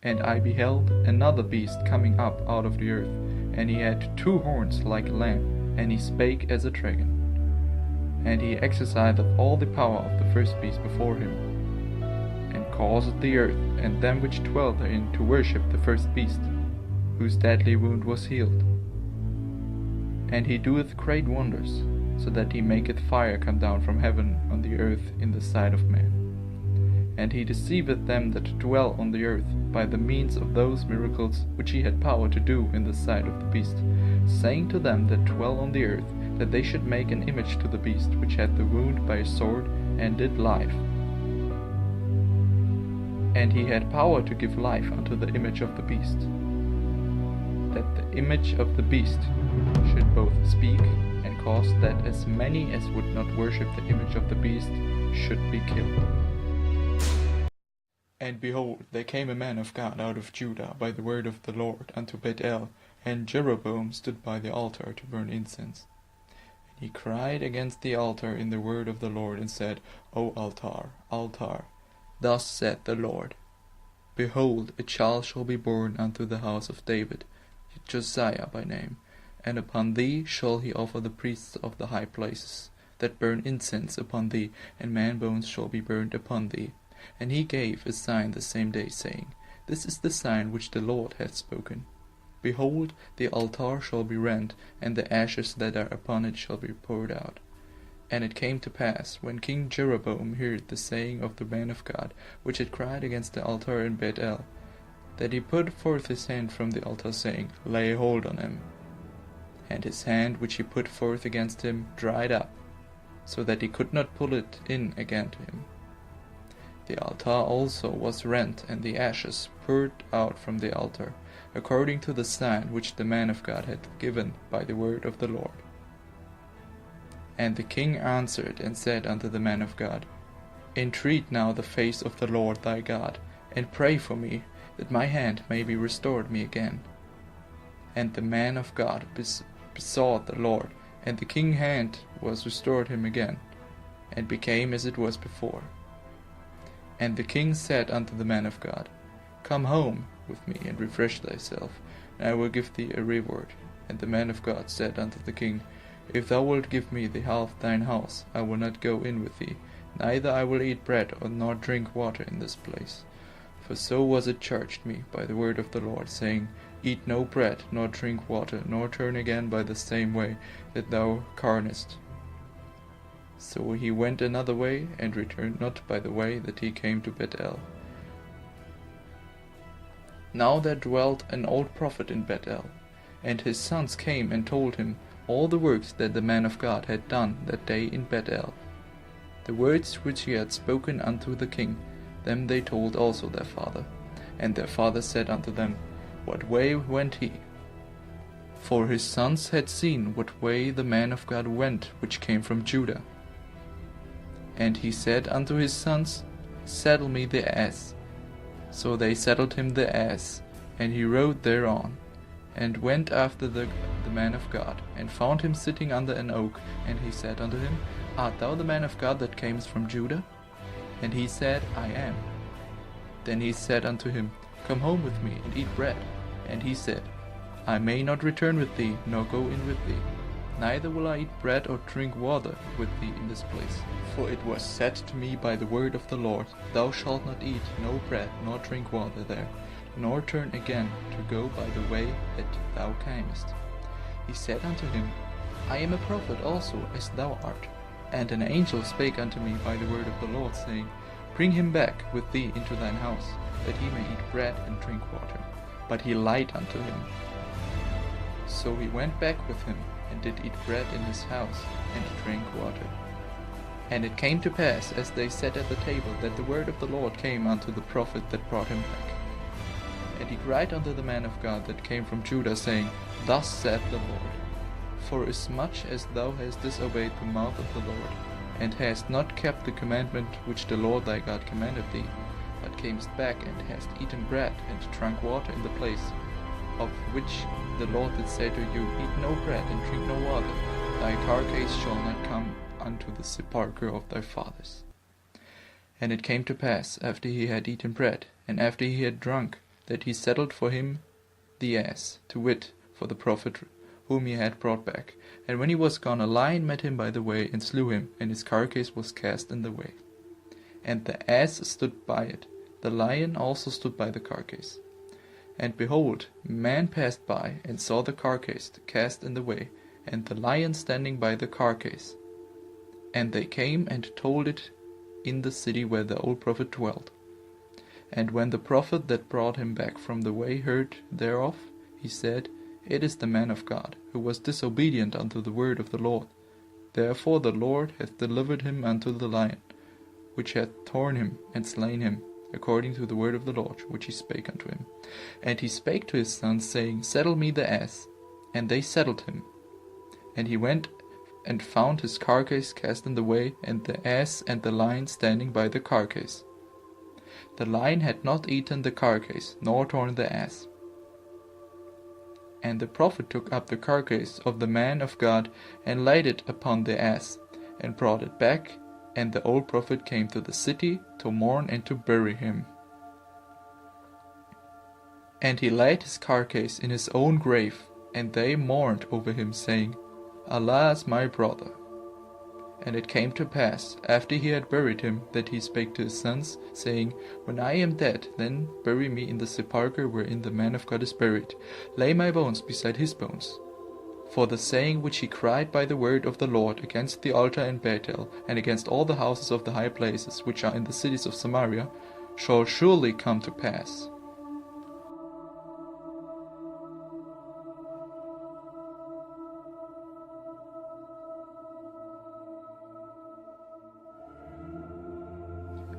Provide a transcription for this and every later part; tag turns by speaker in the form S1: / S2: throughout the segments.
S1: And I beheld another beast coming up out of the earth, and he had 2 horns like a lamb, and he spake as a dragon. And he exercised all the power of the first beast before him, and caused the earth and them which dwell therein to worship the first beast, whose deadly wound was healed. And he doeth great wonders, so that he maketh fire come down from heaven on the earth in the sight of man. And he deceiveth them that dwell on the earth by the means of those miracles which he had power to do in the sight of the beast, saying to them that dwell on the earth that they should make an image to the beast which had the wound by a sword and did life. And he had power to give life unto the image of the beast, that the image of the beast should both speak and cause that as many as would not worship the image of the beast should be killed. And behold, there came a man of God out of Judah by the word of the Lord unto Bethel, and Jeroboam stood by the altar to burn incense. And he cried against the altar in the word of the Lord, and said, O altar, altar, thus saith the Lord, Behold, a child shall be born unto the house of David, Josiah by name, and upon thee shall he offer the priests of the high places, that burn incense upon thee, and man bones shall be burned upon thee. And he gave a sign the same day, saying, This is the sign which the Lord hath spoken. Behold, the altar shall be rent, and the ashes that are upon it shall be poured out. And it came to pass, when King Jeroboam heard the saying of the man of God, which had cried against the altar in Bethel, that he put forth his hand from the altar, saying, Lay hold on him. And his hand which he put forth against him dried up, so that he could not pull it in again to him. The altar also was rent, and the ashes poured out from the altar, according to the sign which the man of God had given by the word of the Lord. And the king answered and said unto the man of God, Entreat now the face of the Lord thy God, and pray for me, that my hand may be restored me again. And the man of God besought the Lord, and the king's hand was restored him again, and became as it was before. And the king said unto the man of God, Come home with me, and refresh thyself, and I will give thee a reward. And the man of God said unto the king, If thou wilt give me the half thine house, I will not go in with thee, neither I will eat bread nor drink water in this place. For so was it charged me by the word of the Lord, saying, Eat no bread, nor drink water, nor turn again by the same way that thou camest. So he went another way, and returned not by the way that he came to Bethel. Now there dwelt an old prophet in Bethel, and his sons came and told him all the works that the man of God had done that day in Bethel. The words which he had spoken unto the king, them they told also their father. And their father said unto them, What way went he? For his sons had seen what way the man of God went, which came from Judah. And he said unto his sons, Saddle me the ass. So they saddled him the ass, and he rode thereon, and went after the man of God, and found him sitting under an oak. And he said unto him, Art thou the man of God that camest from Judah? And he said, I am. Then he said unto him, Come home with me, and eat bread. And he said, I may not return with thee, nor go in with thee. Neither will I eat bread or drink water with thee in this place. For it was said to me by the word of the Lord, Thou shalt not eat no bread nor drink water there, nor turn again to go by the way that thou camest. He said unto him, I am a prophet also, as thou art. And an angel spake unto me by the word of the Lord, saying, Bring him back with thee into thine house, that he may eat bread and drink water. But he lied unto him. So he went back with him, and did eat bread in his house, and drank water. And it came to pass, as they sat at the table, that the word of the Lord came unto the prophet that brought him back. And he cried unto the man of God that came from Judah, saying, Thus saith the Lord, Forasmuch as thou hast disobeyed the mouth of the Lord, and hast not kept the commandment which the Lord thy God commanded thee, but camest back, and hast eaten bread, and drunk water in the place, of which the Lord did say to you, Eat no bread, and drink no water, thy carcase shall not come unto the sepulchre of thy fathers. And it came to pass, after he had eaten bread, and after he had drunk, that he settled for him the ass, to wit, for the prophet whom he had brought back. And when he was gone, a lion met him by the way, and slew him, and his carcase was cast in the way. And the ass stood by it, the lion also stood by the carcase. And behold, men passed by, and saw the carcase cast in the way, and the lion standing by the carcase. And they came and told it in the city where the old prophet dwelt. And when the prophet that brought him back from the way heard thereof, he said, It is the man of God, who was disobedient unto the word of the Lord. Therefore the Lord hath delivered him unto the lion, which hath torn him and slain him, according to the word of the Lord, which he spake unto him. And he spake to his sons, saying, Settle me the ass. And they settled him. And he went and found his carcase cast in the way, and the ass and the lion standing by the carcase. The lion had not eaten the carcase, nor torn the ass. And the prophet took up the carcase of the man of God, and laid it upon the ass, and brought it back, and the old prophet came to the city to mourn and to bury him. And he laid his carcase in his own grave, and they mourned over him, saying, Alas, my brother! And it came to pass, after he had buried him, that he spake to his sons, saying, When I am dead, then bury me in the sepulchre wherein the man of God is buried. Lay my bones beside his bones. For the saying which he cried by the word of the Lord against the altar in Bethel, and against all the houses of the high places which are in the cities of Samaria, shall surely come to pass.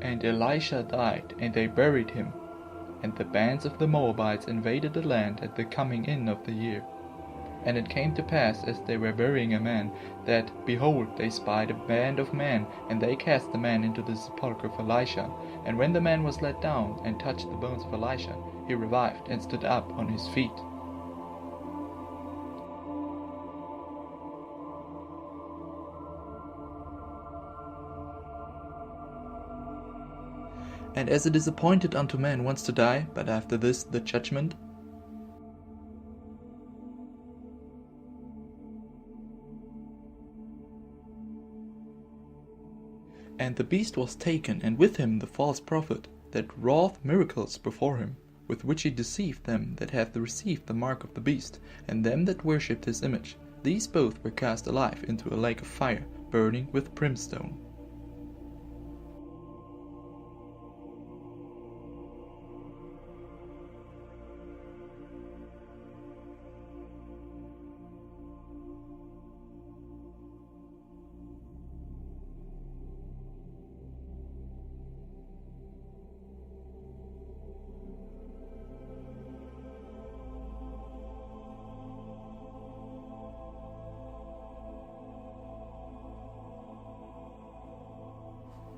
S1: And Elisha died, and they buried him. And the bands of the Moabites invaded the land at the coming in of the year. And it came to pass, as they were burying a man, that, behold, they spied a band of men, and they cast the man into the sepulchre of Elisha. And when the man was let down, and touched the bones of Elisha, he revived, and stood up on his feet. And as it is appointed unto man once to die, but after this the judgment, and the beast was taken, and with him the false prophet, that wrought miracles before him, with which he deceived them that hath received the mark of the beast, and them that worshipped his image. These both were cast alive into a lake of fire, burning with brimstone.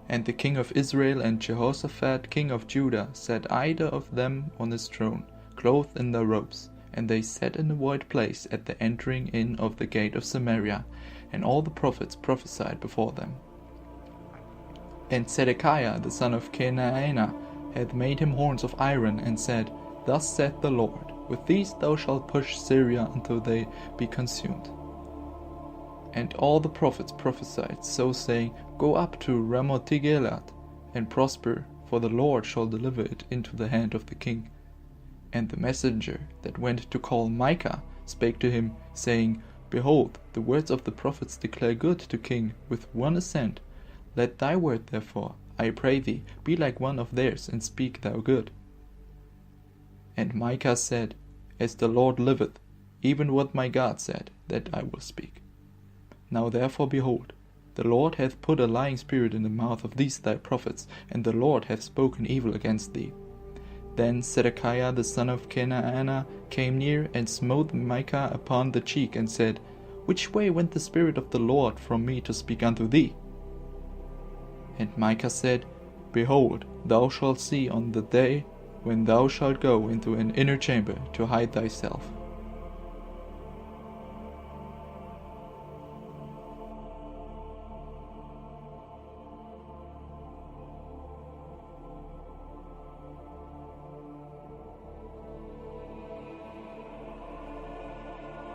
S1: And the king of Israel and Jehoshaphat king of Judah sat either of them on his throne, clothed in their robes, and they sat in a wide place at the entering in of the gate of Samaria, and all the prophets prophesied before them. And Zedekiah the son of Kenaanah had made him horns of iron, and said, Thus saith the Lord, With these thou shalt push Syria until they be consumed. And all the prophets prophesied, so saying, Go up to Ramoth-gilead, and prosper, for the Lord shall deliver it into the hand of the king. And the messenger that went to call Micaiah spake to him, saying, Behold, the words of the prophets declare good to king, with one assent. Let thy word therefore, I pray thee, be like one of theirs, and speak thou good. And Micaiah said, As the Lord liveth, even what my God said, that I will speak. Now therefore, behold, the Lord hath put a lying spirit in the mouth of these thy prophets, and the Lord hath spoken evil against thee. Then Zedekiah the son of Kenaanah came near, and smote Micaiah upon the cheek, and said, Which way went the Spirit of the Lord from me to speak unto thee? And Micaiah said, Behold, thou shalt see on the day when thou shalt go into an inner chamber to hide thyself.